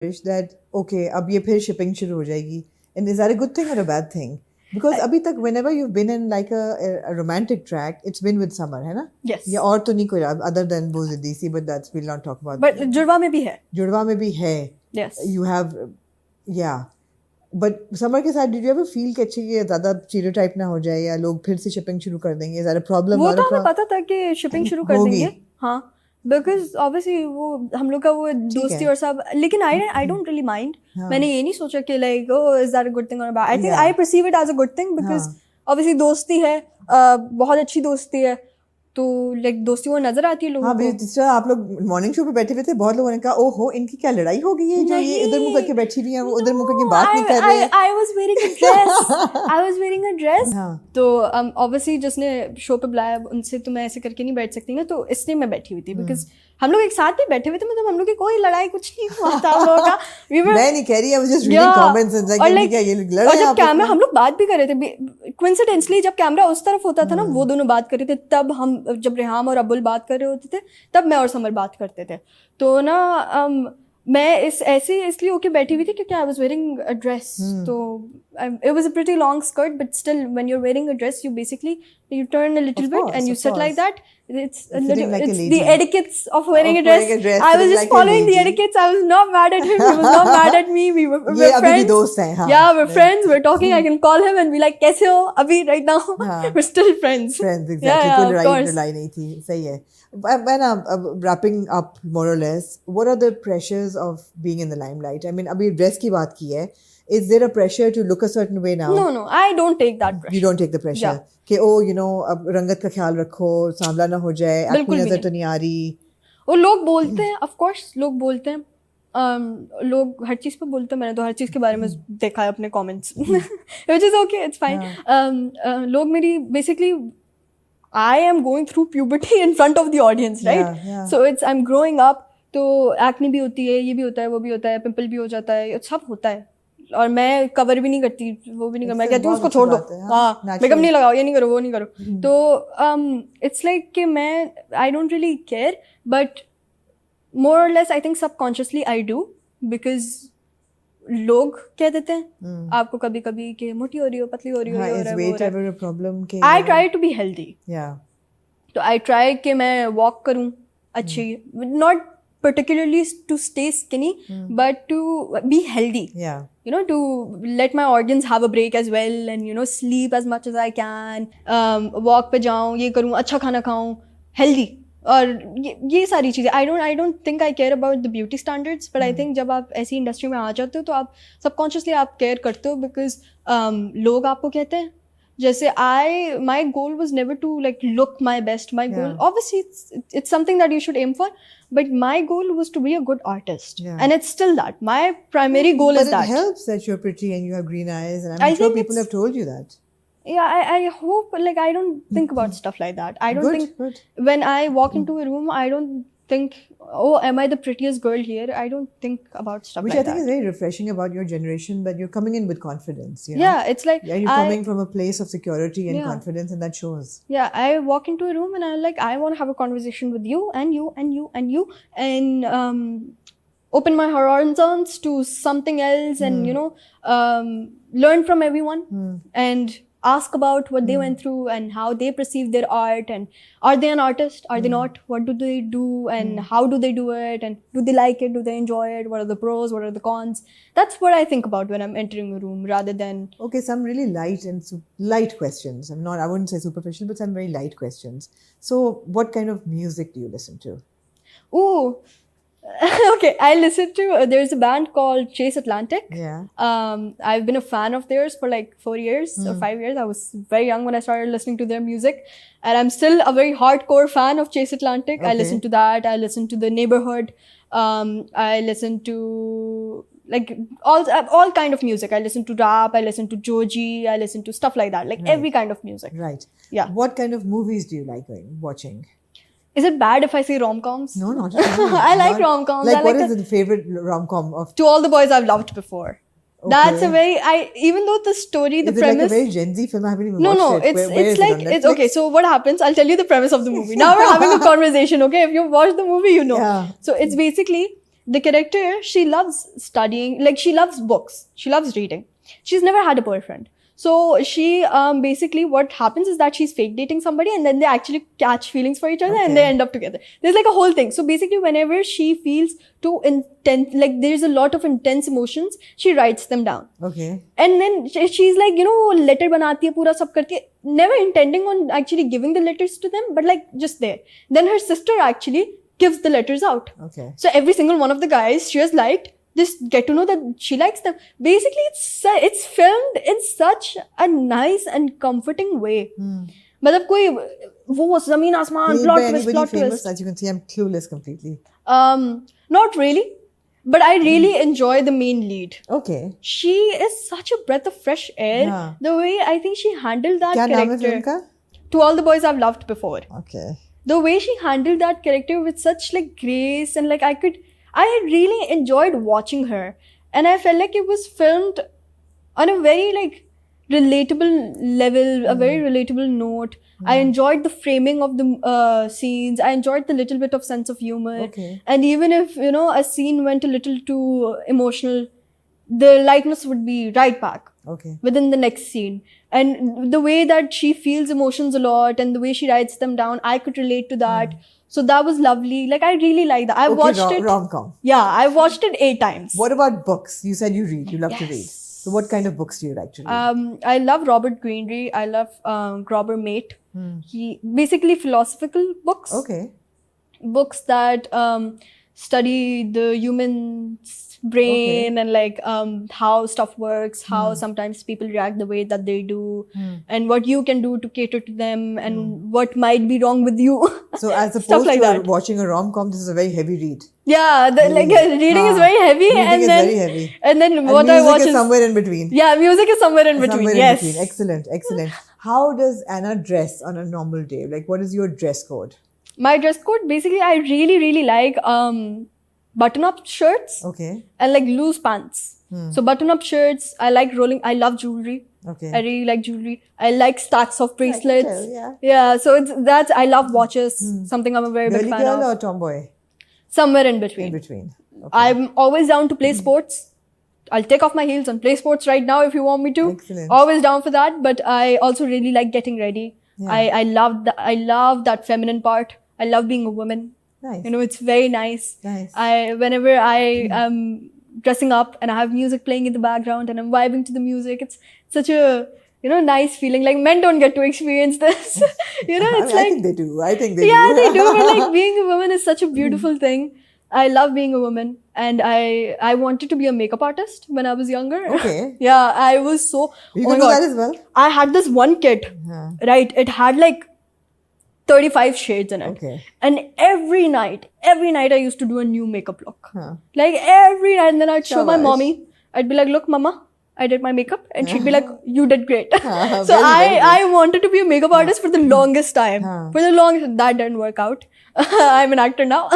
that okay अब ये फिर shipping शुरू हो जाएगी, and is that a good thing or a bad thing? Because अभी तक whenever you've been in like a romantic track, it's been with Summer, है ना? Yes. या और तो नहीं कोई other than वो ज़िद्दी, but that's we'll not talk about. But जुड़वा में भी है. जुड़वा में भी है. Yes. You have yeah. But Summer के साथ did you ever feel कि अच्छी ये ज़्यादा stereotype ना हो जाए या लोग फिर से shipping शुरू कर देंगे? Is that a problem? वो तो हमें पता था कि shipping शुरू कर देंगे. हाँ. Because obviously वो हम लोग का वो दोस्ती और सब, लेकिन I don't really mind. मैंने ये नहीं सोचा कि like oh is that a good thing or a bad. I think I perceive it as a good thing because obviously दोस्ती है, बहुत अच्छी दोस्ती है, तो like दोस्ती वो नजर आती है लोगों को. जिस तरह आप लोग मॉर्निंग शो पे बैठे हुए थे, बहुत लोगों ने कहा ओहो इनकी क्या लड़ाई हो गई है जो ये इधर मुंह करके बैठी हुई है, वो उधर मुंह करके बात नहीं कर रहे हैं. I was wearing a dress. I was wearing a dress. तो obviously जिसने शो पे बुलाया उनसे तो मैं ऐसे करके नहीं बैठ सकती ना, तो इसलिए मैं बैठी हुई थी because हम लोग एक साथ भी बैठे हुए थे, मतलब हम लोग की कोई लड़ाई कुछ नहीं हुआ था हम लोगों का. मैं नहीं कह रही, I was just reading comments and like क्या ये लड़ रहे हैं. जब कैमरा हम लोग बात भी कर रहे थे, coincidentally जब कैमरा उस तरफ होता था ना, वो दोनों बात कर रहे थे, तब हम जब रेहाम और अबुल बात कर रहे होते थे तब मैं और समर बात करते थे. तो ना मैं इसलिए होके बैठी हुई थी क्योंकि I was wearing a dress. तो it was a pretty long skirt, but still when you're wearing a dress you basically you turn a little bit and you sit like that. It's the etiquettes of wearing a dress. I was just following the etiquettes. I was not mad at him. He was not mad at me. We're friends. Yeah, we're friends. We're talking. I can call him and be like, "कैसे हो अभी right now?" We're still friends. Friends, exactly. कोई लड़ाई नहीं थी. सही है. When wrapping up more or less, what are the pressures of being in the limelight? I mean, अभी dress की बात की है. Is there a pressure to look a certain way now? No, I don't take that pressure. You don't take the pressure. कि you know अब रंगत का ख्याल रखो, सांवला ना हो जाए, अपनी नजर तो नहीं आ रही. वो लोग बोलते हैं, of course लोग बोलते हैं, लोग हर चीज़ पे बोलते हैं. मैंने तो हर चीज़ के बारे में देखा है अपने comments, which is okay, it's fine. लोग मेरी basically I am going through puberty in front of the audience, right? Yeah. So I'm growing up, तो acne भी होती है, ये भी होता है, वो भी होता है, पिंपल भी हो जाता है, सब होता है. और मैं कवर भी नहीं करती, वो भी नहीं करती, मैं कहती हूँ उसको छोड़ दो, हाँ मेकअप नहीं लगाओ, ये नहीं करो, वो नहीं करो. तो इट्स लाइक कि मैं I don't really care, but more और less I think subconsciously I do, because लोग कह देते हैं आपको कभी कभी कि मोटी हो रही हो, पतली हो रही हो. I try to be healthy, तो आई ट्राई कि मैं वॉक करूँ अच्छी, not particularly to stay skinny, but to be healthy. You know, to let my organs have a break as well, and you know, sleep as much as I can, walk पे जाऊँ, ये करूँ, अच्छा खाना खाऊँ, healthy. और ये सारी चीज़ें I don't think I care about the beauty standards, but I think जब आप ऐसी इंडस्ट्री में आ जाते हो तो आप subconsciously आप केयर करते हो, because लोग आपको कहते हैं. जैसे my goal was never to like look my best. My goal, obviously, it's something that you should aim for, but my goal was to be a good artist, and it's still that. My primary goal is that. But it helps that you're pretty and you have green eyes, and I'm sure people have told you that. Yeah, I hope. Like, I don't think about stuff like that. I don't think when I walk into a room, I don't think, oh, am I the prettiest girl here? I don't think about stuff like that. Which I think is very refreshing about your generation, that you're coming in with confidence. You know? Yeah, it's like you're coming from a place of security and confidence, and that shows. Yeah, I walk into a room and I'm like, I want to have a conversation with you and you and you and you, and open my horizons to something else, and you know, learn from everyone and ask about what they went through and how they perceive their art, and are they an artist, are they not, what do they do, and how do they do it, and do they like it, do they enjoy it, what are the pros, what are the cons. That's what I think about when I'm entering a room, rather than okay, some really light questions. I wouldn't say superficial, but some very light questions. So what kind of music do you listen to? Okay, I listen to, there's a band called Chase Atlantic. I've been a fan of theirs for like 4 years or 5 years. I was very young when I started listening to their music, and I'm still a very hardcore fan of Chase Atlantic. I listen to that. I listen to The Neighborhood. I listen to like all kind of music. I listen to rap. I listen to Joji. I listen to stuff like that. Like every kind of music. Right. Yeah. What kind of movies do you like watching? Is it bad if I say rom-coms? No, not at all. I like rom-coms. Like, what is the favorite rom-com of? To All the Boys I've Loved Before. Okay. That's a very, even though the story, the premise. Is it like a very Gen Z film? I haven't even watched it. It's like, it's okay. So what happens? I'll tell you the premise of the movie. Now we're having a conversation, okay? If you watch the movie, you know. So it's basically the character, she loves studying, like she loves books, she loves reading. She's never had a boyfriend. So she basically what happens is that she's fake dating somebody and then they actually catch feelings for each other and they end up together. There's like a whole thing. So basically whenever she feels too intense, like there's a lot of intense emotions, she writes them down. Okay. And then she's like, you know, letter banati hai, pura sab karti hai, never intending on actually giving the letters to them, but like just there. Then her sister actually gives the letters out. Okay. So every single one of the guys she has liked, just get to know that she likes them. Basically, it's filmed in such a nice and comforting way. मतलब कोई वो ज़मीन आसमान plot twist, plot twist. As you can see, I'm clueless completely. Not really, but I really enjoy the main lead. Okay. She is such a breath of fresh air. Yeah. The way I think she handled that क्या नाम है character. Film का? To All the Boys I've Loved Before. Okay. The way she handled that character with such like grace and like I really enjoyed watching her, and I felt like it was filmed on a very like relatable level, a very relatable note. I enjoyed the framing of the scenes. I enjoyed the little bit of sense of humor. Okay. And even if, you know, a scene went a little too emotional, the lightness would be right back. Okay. Within the next scene. And the way that she feels emotions a lot and the way she writes them down, I could relate to that. So that was lovely. Like, I really like that. I've watched it. Rom-com. Yeah, I've watched it 8 times. What about books? You said you read. You love to read. Yes. So what kind of books do you like to read? I love Robert Greenry. I love Grobber Mate. He basically philosophical books. Okay. Books that study the human's brain and like how stuff works, how sometimes people react the way that they do, and what you can do to cater to them, and what might be wrong with you. So as Stuff opposed like to that. watching a rom-com, this is a very heavy read. Yeah, like reading is very heavy, Reading and is then very heavy. and then And what I music watch is somewhere in between. yeah, music is somewhere in between. Somewhere Yes. in between. Excellent, excellent. How does Anna dress on a normal day? Like, what is your dress code? My dress code, basically, I really like button-up shirts Okay. and like loose pants. So button-up shirts, I like rolling. I love jewelry. Okay. I really like jewelry. I like stacks of bracelets. tell, Yeah. So it's I love watches. Something I'm a very big Girly fan girl of. or tomboy? Somewhere in In between. between. Okay. I'm always down to play sports. I'll take off my heels and play sports right now if you want me to. Excellent. Always down for that. But I also really like getting ready. Yeah. I love that feminine part. I love being a woman. Nice. You know, it's very nice. Nice. Whenever I am dressing up and I have music playing in the background and I'm vibing to the music, it's such a, you know, nice feeling. Like, men don't get to experience this. You know, it's I like, think they do. I think they do. yeah, they do. But like, being a woman is such a beautiful thing. I love being a woman, and I wanted to be a makeup artist when I was younger. Okay. Yeah, I was so. You oh my can do God. that as well. I had this one kit, right? It had like 35 shades in it. Okay. And every night I used to do a new makeup look. Like every night, and then I'd show my Shabash. mommy. I'd be like, "Look, mama, I did my makeup," and she'd be like, "You did great." So very, very good. I wanted to be a makeup artist for the longest time. For the longest, that didn't work out. I'm an actor now.